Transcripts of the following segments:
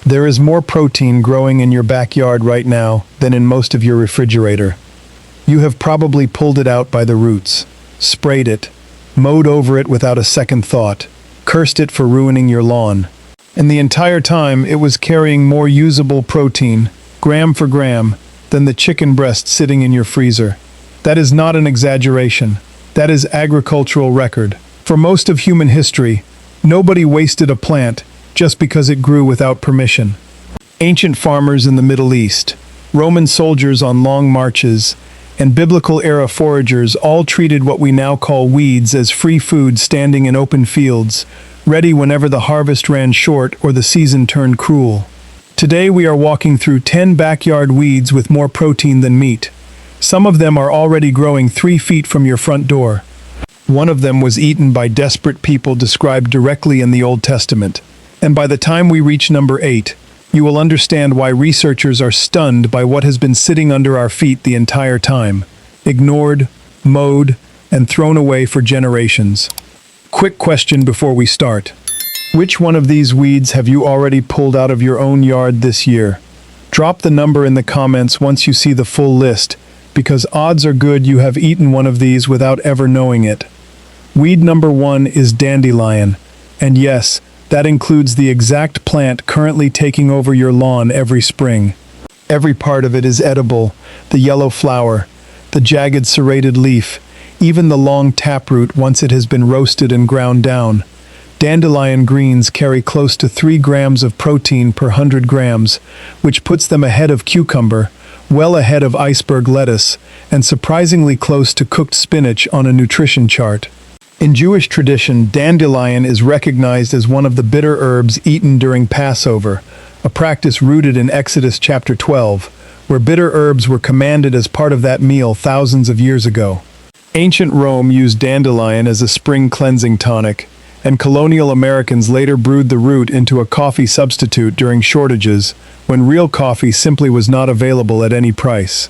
There is more protein growing in your backyard right now than in most of your refrigerator. You have probably pulled it out by the roots, sprayed it, mowed over it without a second thought, cursed it for ruining your lawn. And the entire time it was carrying more usable protein, gram for gram, than the chicken breast sitting in your freezer. That is not an exaggeration. That is agricultural record. For most of human history, nobody wasted a plant just because it grew without permission. Ancient farmers in the Middle East, Roman soldiers on long marches, and biblical-era foragers all treated what we now call weeds as free food standing in open fields, ready whenever the harvest ran short or the season turned cruel. Today we are walking through 10 backyard weeds with more protein than meat. Some of them are already growing 3 feet from your front door. One of them was eaten by desperate people described directly in the Old Testament. And by the time we reach number 8, you will understand why researchers are stunned by what has been sitting under our feet the entire time, ignored, mowed, and thrown away for generations. Quick question before we start. Which one of these weeds have you already pulled out of your own yard this year? Drop the number in the comments once you see the full list, because odds are good you have eaten one of these without ever knowing it. Weed number 1 is dandelion, and yes, that includes the exact plant currently taking over your lawn every spring. Every part of it is edible: the yellow flower, the jagged serrated leaf, even the long taproot once it has been roasted and ground down. Dandelion greens carry close to 3 grams of protein per 100 grams, which puts them ahead of cucumber, well ahead of iceberg lettuce, and surprisingly close to cooked spinach on a nutrition chart. In Jewish tradition, dandelion is recognized as one of the bitter herbs eaten during Passover, a practice rooted in Exodus chapter 12, where bitter herbs were commanded as part of that meal thousands of years ago. Ancient Rome used dandelion as a spring cleansing tonic, and colonial Americans later brewed the root into a coffee substitute during shortages, when real coffee simply was not available at any price.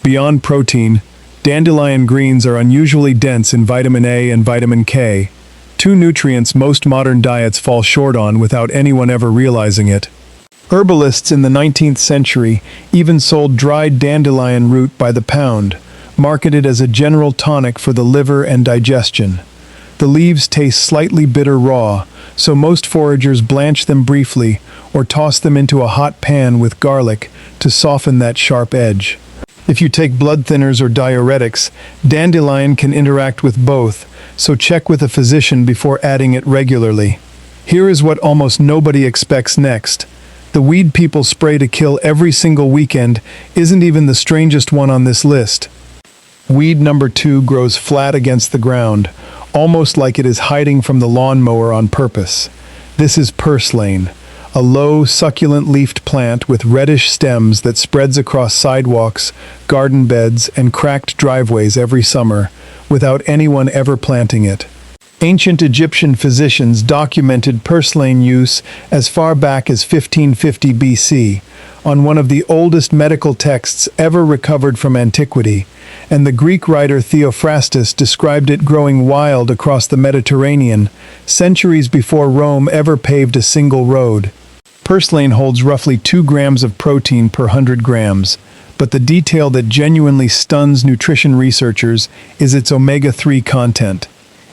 Beyond protein, dandelion greens are unusually dense in vitamin A and vitamin K, 2 nutrients most modern diets fall short on without anyone ever realizing it. Herbalists in the 19th century even sold dried dandelion root by the pound, marketed as a general tonic for the liver and digestion. The leaves taste slightly bitter raw, so most foragers blanch them briefly or toss them into a hot pan with garlic to soften that sharp edge. If you take blood thinners or diuretics, dandelion can interact with both, so check with a physician before adding it regularly. Here is what almost nobody expects next. The weed people spray to kill every single weekend isn't even the strangest one on this list. Weed number 2 grows flat against the ground, almost like it is hiding from the lawnmower on purpose. This is purslane, a low, succulent-leafed plant with reddish stems that spreads across sidewalks, garden beds, and cracked driveways every summer, without anyone ever planting it. Ancient Egyptian physicians documented purslane use as far back as 1550 BC, on one of the oldest medical texts ever recovered from antiquity, and the Greek writer Theophrastus described it growing wild across the Mediterranean, centuries before Rome ever paved a single road. Purslane holds roughly 2 grams of protein per 100 grams, but the detail that genuinely stuns nutrition researchers is its omega-3 content.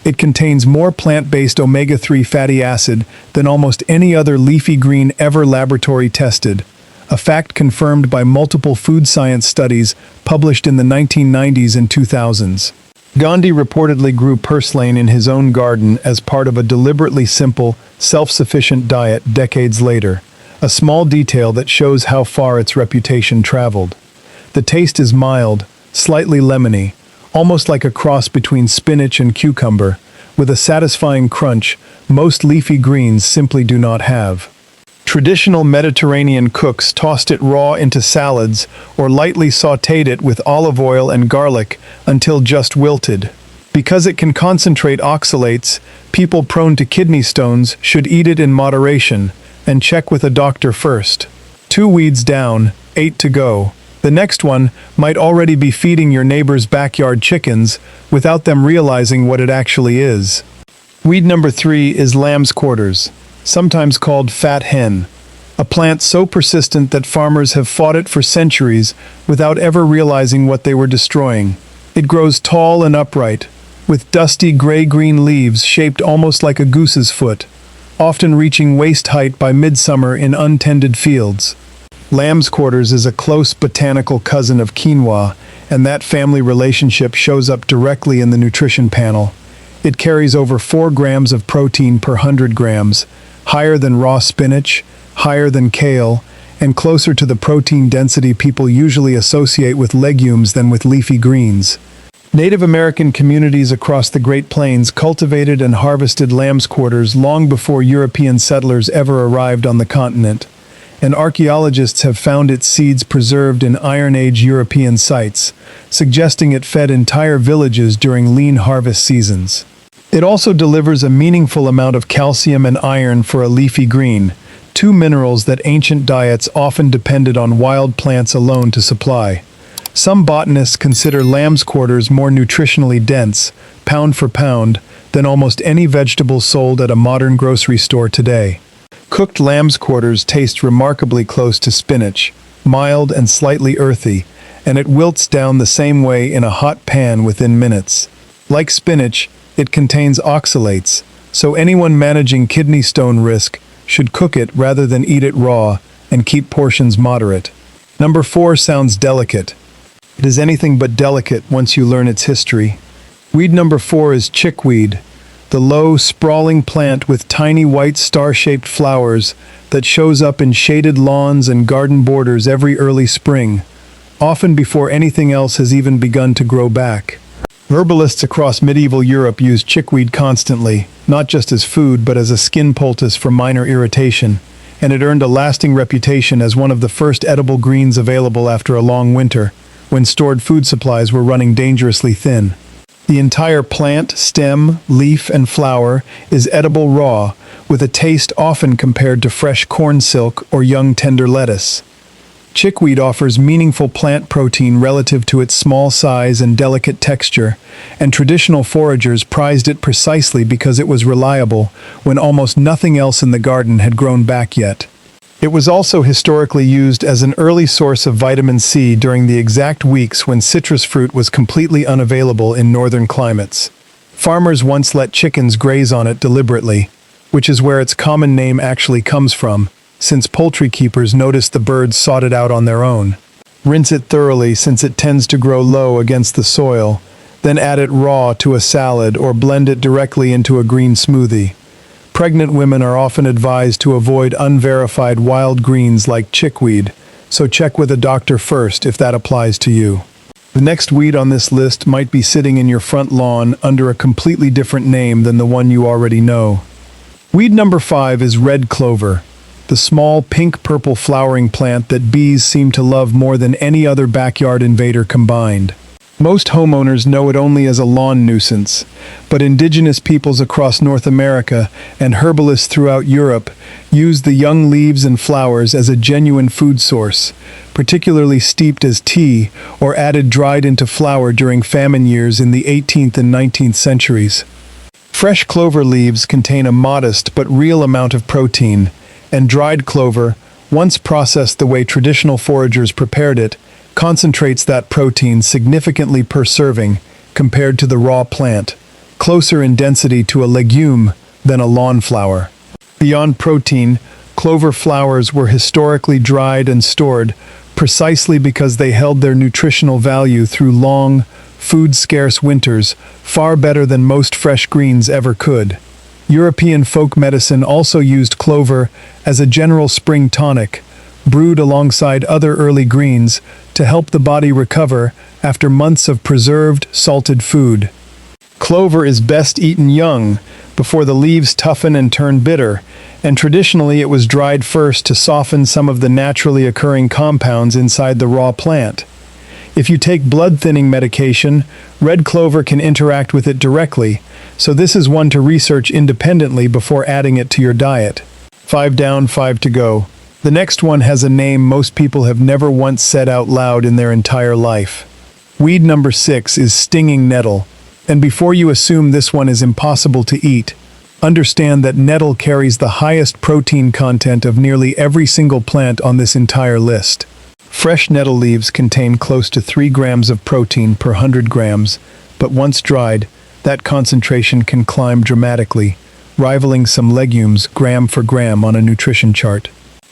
It contains more plant-based omega-3 fatty acid than almost any other leafy green ever laboratory tested, a fact confirmed by multiple food science studies published in the 1990s and 2000s. Gandhi reportedly grew purslane in his own garden as part of a deliberately simple, self-sufficient diet decades later, a small detail that shows how far its reputation traveled. The taste is mild, slightly lemony, almost like a cross between spinach and cucumber, with a satisfying crunch most leafy greens simply do not have. Traditional Mediterranean cooks tossed it raw into salads or lightly sautéed it with olive oil and garlic until just wilted. Because it can concentrate oxalates, people prone to kidney stones should eat it in moderation and check with a doctor first. 2 weeds down, 8 to go. The next one might already be feeding your neighbor's backyard chickens without them realizing what it actually is. Weed number 3 is lamb's quarters, sometimes called fat hen. a plant so persistent that farmers have fought it for centuries without ever realizing what they were destroying. It grows tall and upright, with dusty gray-green leaves shaped almost like a goose's foot, often reaching waist height by midsummer in untended fields. Lamb's quarters is a close botanical cousin of quinoa, and that family relationship shows up directly in the nutrition panel. It carries over 4 grams of protein per 100 grams, higher than raw spinach, higher than kale, and closer to the protein density people usually associate with legumes than with leafy greens. Native American communities across the Great Plains cultivated and harvested lamb's quarters long before European settlers ever arrived on the continent, and archaeologists have found its seeds preserved in Iron Age European sites, suggesting it fed entire villages during lean harvest seasons. It also delivers a meaningful amount of calcium and iron for a leafy green, 2 minerals that ancient diets often depended on wild plants alone to supply. Some botanists consider lamb's quarters more nutritionally dense, pound for pound, than almost any vegetable sold at a modern grocery store today. Cooked lamb's quarters taste remarkably close to spinach, mild and slightly earthy, and it wilts down the same way in a hot pan within minutes. Like spinach, it contains oxalates, so anyone managing kidney stone risk should cook it rather than eat it raw and keep portions moderate. Number 4 sounds delicate. It is anything but delicate once you learn its history. Weed number 4 is chickweed, the low, sprawling plant with tiny white star-shaped flowers that shows up in shaded lawns and garden borders every early spring, often before anything else has even begun to grow back. Herbalists across medieval Europe used chickweed constantly, not just as food but as a skin poultice for minor irritation, and it earned a lasting reputation as one of the first edible greens available after a long winter, when stored food supplies were running dangerously thin. The entire plant, stem, leaf, and flower is edible raw, with a taste often compared to fresh corn silk or young tender lettuce. Chickweed offers meaningful plant protein relative to its small size and delicate texture, and traditional foragers prized it precisely because it was reliable when almost nothing else in the garden had grown back yet. It was also historically used as an early source of vitamin C during the exact weeks when citrus fruit was completely unavailable in northern climates. Farmers once let chickens graze on it deliberately, which is where its common name actually comes from, since poultry keepers noticed the birds sought it out on their own. Rinse it thoroughly since it tends to grow low against the soil, then add it raw to a salad or blend it directly into a green smoothie. Pregnant women are often advised to avoid unverified wild greens like chickweed, so check with a doctor first if that applies to you. The next weed on this list might be sitting in your front lawn under a completely different name than the one you already know. Weed number 5 is red clover, the small pink-purple flowering plant that bees seem to love more than any other backyard invader combined. Most homeowners know it only as a lawn nuisance, but indigenous peoples across North America and herbalists throughout Europe use the young leaves and flowers as a genuine food source, particularly steeped as tea or added dried into flour during famine years in the 18th and 19th centuries. Fresh clover leaves contain a modest but real amount of protein, and dried clover, once processed the way traditional foragers prepared it, concentrates that protein significantly per serving compared to the raw plant, closer in density to a legume than a lawn flower. Beyond protein, clover flowers were historically dried and stored precisely because they held their nutritional value through long, food-scarce winters far better than most fresh greens ever could. European folk medicine also used clover as a general spring tonic, brewed alongside other early greens to help the body recover after months of preserved, salted food. Clover is best eaten young, before the leaves toughen and turn bitter, and traditionally it was dried first to soften some of the naturally occurring compounds inside the raw plant. If you take blood-thinning medication, red clover can interact with it directly, so this is one to research independently before adding it to your diet. 5 down, 5 to go. The next one has a name most people have never once said out loud in their entire life. Weed number 6 is stinging nettle, and before you assume this one is impossible to eat, Understand that nettle carries the highest protein content of nearly every single plant on this entire list. Fresh nettle leaves contain close to 3 grams of protein per 100 grams, but once dried, that concentration can climb dramatically, rivaling some legumes gram for gram on a nutrition chart.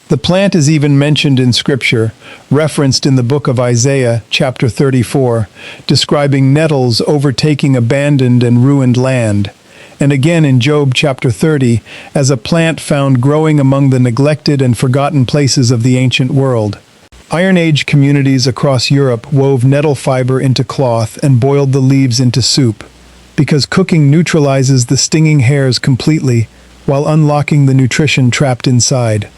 The plant is even mentioned in Scripture, referenced in the book of Isaiah, chapter 34, describing nettles overtaking abandoned and ruined land, and again in Job chapter 30 as a plant found growing among the neglected and forgotten places of the ancient world. Iron Age communities across Europe wove nettle fiber into cloth and boiled the leaves into soup, because cooking neutralizes the stinging hairs completely while unlocking the nutrition trapped inside.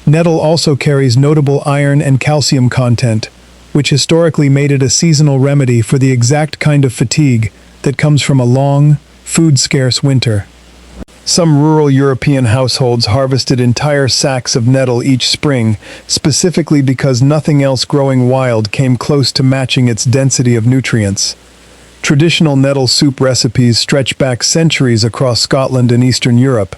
Nettle also carries notable iron and calcium content, which historically made it a seasonal remedy for the exact kind of fatigue that comes from a long, food-scarce winter. Some rural European households harvested entire sacks of nettle each spring, specifically because nothing else growing wild came close to matching its density of nutrients. Traditional nettle soup recipes stretch back centuries across Scotland and Eastern Europe,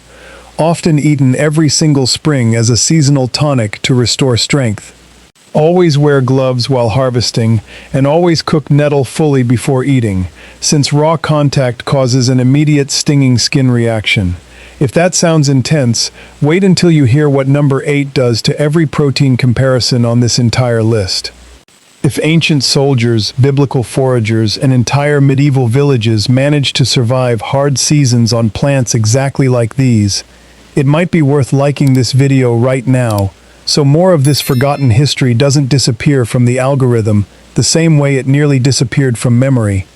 often eaten every single spring as a seasonal tonic to restore strength. Always wear gloves while harvesting, and always cook nettle fully before eating, since raw contact causes an immediate stinging skin reaction. If that sounds intense, wait until you hear what number 8 does to every protein comparison on this entire list. If ancient soldiers, biblical foragers, and entire medieval villages managed to survive hard seasons on plants exactly like these, it might be worth liking this video right now, so more of this forgotten history doesn't disappear from the algorithm the same way it nearly disappeared from memory.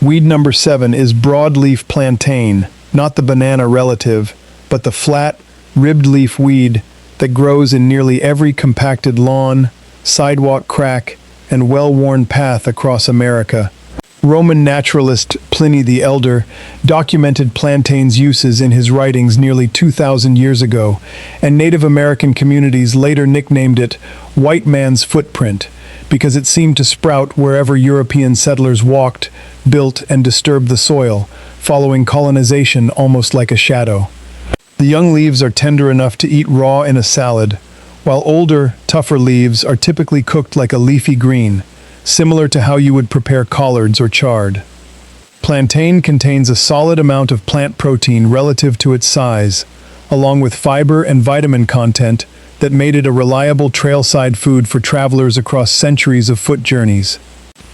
Weed number 7 is broadleaf plantain, not the banana relative, but the flat, ribbed leaf weed that grows in nearly every compacted lawn, sidewalk crack, and well-worn path across America. Roman naturalist Pliny the Elder documented plantain's uses in his writings nearly 2,000 years ago, and Native American communities later nicknamed it "white man's footprint" because it seemed to sprout wherever European settlers walked, built, and disturbed the soil, following colonization almost like a shadow. The young leaves are tender enough to eat raw in a salad, while older, tougher leaves are typically cooked like a leafy green, similar to how you would prepare collards or chard. Plantain contains a solid amount of plant protein relative to its size, along with fiber and vitamin content that made it a reliable trailside food for travelers across centuries of foot journeys.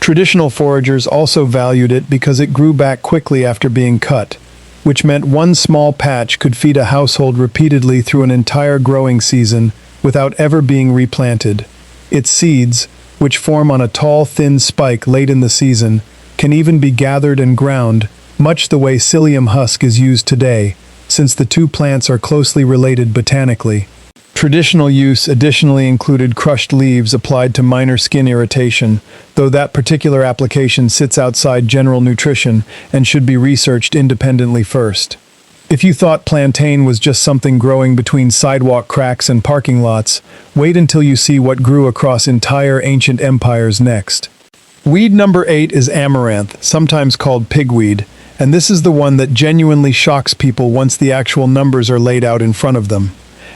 Traditional foragers also valued it because it grew back quickly after being cut, which meant one small patch could feed a household repeatedly through an entire growing season without ever being replanted. Its seeds, which form on a tall, thin spike late in the season, can even be gathered and ground, much the way psyllium husk is used today, since the two plants are closely related botanically. Traditional use additionally included crushed leaves applied to minor skin irritation, though that particular application sits outside general nutrition and should be researched independently first. If you thought plantain was just something growing between sidewalk cracks and parking lots, wait until you see what grew across entire ancient empires next. Weed number 8 is amaranth, sometimes called pigweed, and this is the one that genuinely shocks people once the actual numbers are laid out in front of them.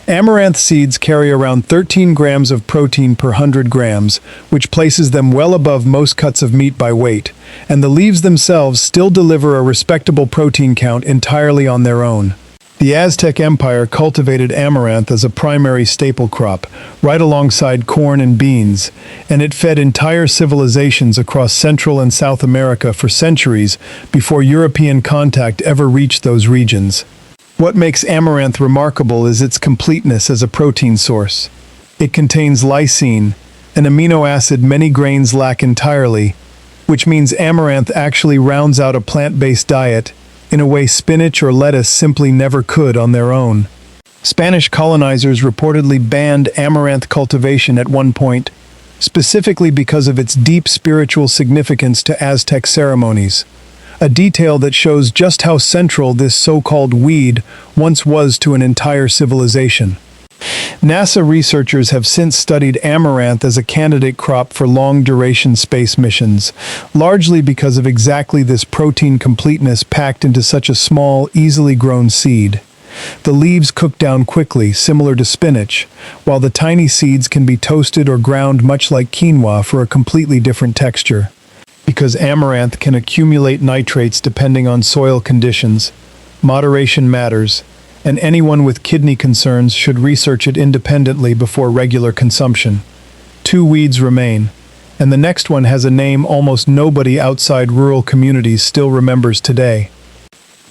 Amaranth seeds carry around 13 grams of protein per 100 grams, which places them well above most cuts of meat by weight, and the leaves themselves still deliver a respectable protein count entirely on their own. The Aztec Empire cultivated amaranth as a primary staple crop, right alongside corn and beans, and it fed entire civilizations across Central and South America for centuries before European contact ever reached those regions. What makes amaranth remarkable is its completeness as a protein source. It contains lysine, an amino acid many grains lack entirely, which means amaranth actually rounds out a plant-based diet in a way spinach or lettuce simply never could on their own. Spanish colonizers reportedly banned amaranth cultivation at one point, specifically because of its deep spiritual significance to Aztec ceremonies. A detail that shows just how central this so-called weed once was to an entire civilization. NASA researchers have since studied amaranth as a candidate crop for long-duration space missions, largely because of exactly this protein completeness packed into such a small, easily grown seed. The leaves cook down quickly, similar to spinach, while the tiny seeds can be toasted or ground much like quinoa for a completely different texture. Because amaranth can accumulate nitrates depending on soil conditions, moderation matters, and anyone with kidney concerns should research it independently before regular consumption. 2 weeds remain, and the next one has a name almost nobody outside rural communities still remembers today.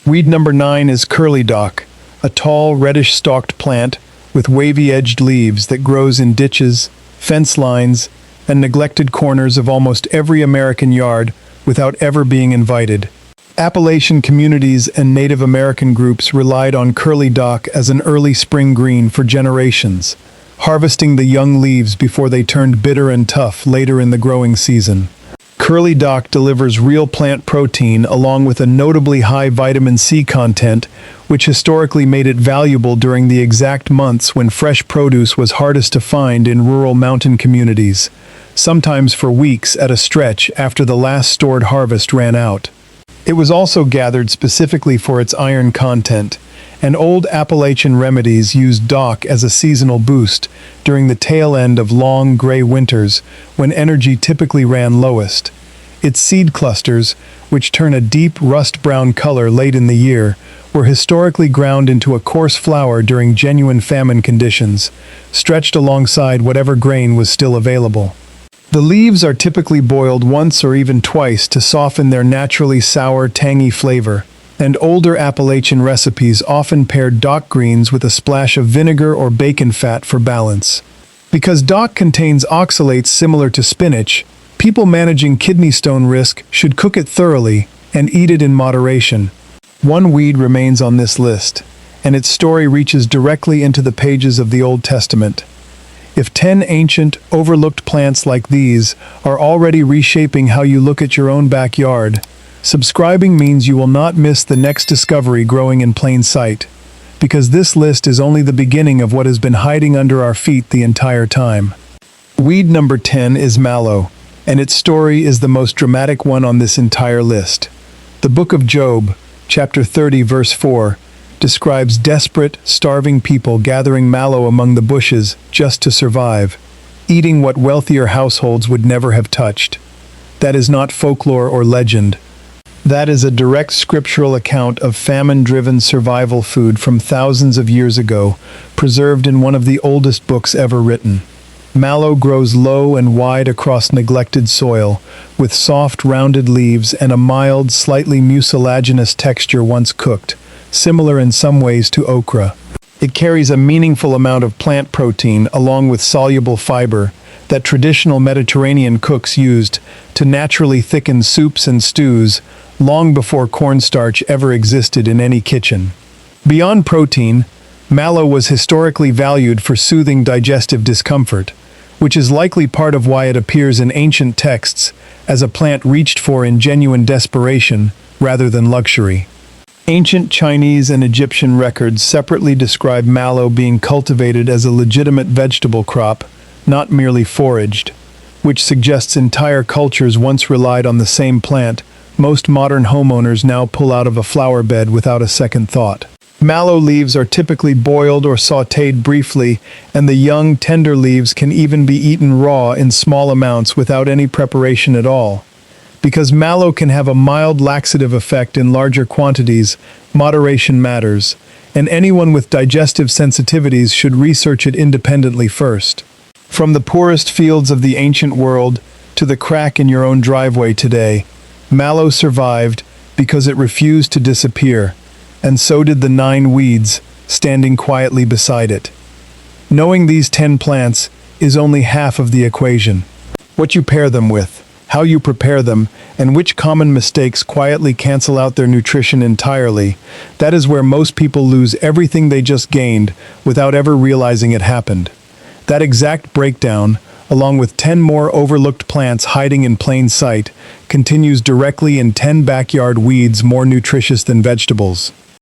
Weed number 9 is curly dock, a tall, reddish-stalked plant with wavy-edged leaves that grows in ditches, fence lines, and neglected corners of almost every American yard without ever being invited. Appalachian communities and Native American groups relied on curly dock as an early spring green for generations, harvesting the young leaves before they turned bitter and tough later in the growing season. Curly dock delivers real plant protein along with a notably high vitamin C content, which historically made it valuable during the exact months when fresh produce was hardest to find in rural mountain communities, sometimes for weeks at a stretch after the last stored harvest ran out. It was also gathered specifically for its iron content, and old Appalachian remedies used dock as a seasonal boost during the tail end of long, gray winters when energy typically ran lowest. Its seed clusters, which turn a deep rust-brown color late in the year, were historically ground into a coarse flour during genuine famine conditions, stretched alongside whatever grain was still available. The leaves are typically boiled once or even twice to soften their naturally sour, tangy flavor, and older Appalachian recipes often paired dock greens with a splash of vinegar or bacon fat for balance. Because dock contains oxalates similar to spinach, people managing kidney stone risk should cook it thoroughly and eat it in moderation. 1 weed remains on this list, and its story reaches directly into the pages of the Old Testament. If 10 ancient, overlooked plants like these are already reshaping how you look at your own backyard, subscribing means you will not miss the next discovery growing in plain sight, because this list is only the beginning of what has been hiding under our feet the entire time. Weed number 10 is mallow, and its story is the most dramatic one on this entire list. The book of Job, chapter 30, verse 4, describes desperate, starving people gathering mallow among the bushes just to survive, eating what wealthier households would never have touched. That is not folklore or legend. That is a direct scriptural account of famine-driven survival food from thousands of years ago, preserved in one of the oldest books ever written. Mallow grows low and wide across neglected soil, with soft, rounded leaves and a mild, slightly mucilaginous texture once cooked, similar in some ways to okra. It carries a meaningful amount of plant protein along with soluble fiber that traditional Mediterranean cooks used to naturally thicken soups and stews long before cornstarch ever existed in any kitchen. Beyond protein, mallow was historically valued for soothing digestive discomfort, which is likely part of why it appears in ancient texts as a plant reached for in genuine desperation rather than luxury. Ancient Chinese and Egyptian records separately describe mallow being cultivated as a legitimate vegetable crop, not merely foraged, which suggests entire cultures once relied on the same plant most modern homeowners now pull out of a flower bed without a second thought. Mallow leaves are typically boiled or sautéed briefly, and the young, tender leaves can even be eaten raw in small amounts without any preparation at all. Because mallow can have a mild laxative effect in larger quantities, moderation matters, and anyone with digestive sensitivities should research it independently first. From the poorest fields of the ancient world to the crack in your own driveway today, mallow survived because it refused to disappear, and so did the 9 weeds standing quietly beside it. Knowing these 10 plants is only half of the equation. What you pair them with, how you prepare them, and which common mistakes quietly cancel out their nutrition entirely, that is where most people lose everything they just gained without ever realizing it happened. That exact breakdown, along with 10 more overlooked plants hiding in plain sight, continues directly in 10 backyard weeds more nutritious than vegetables.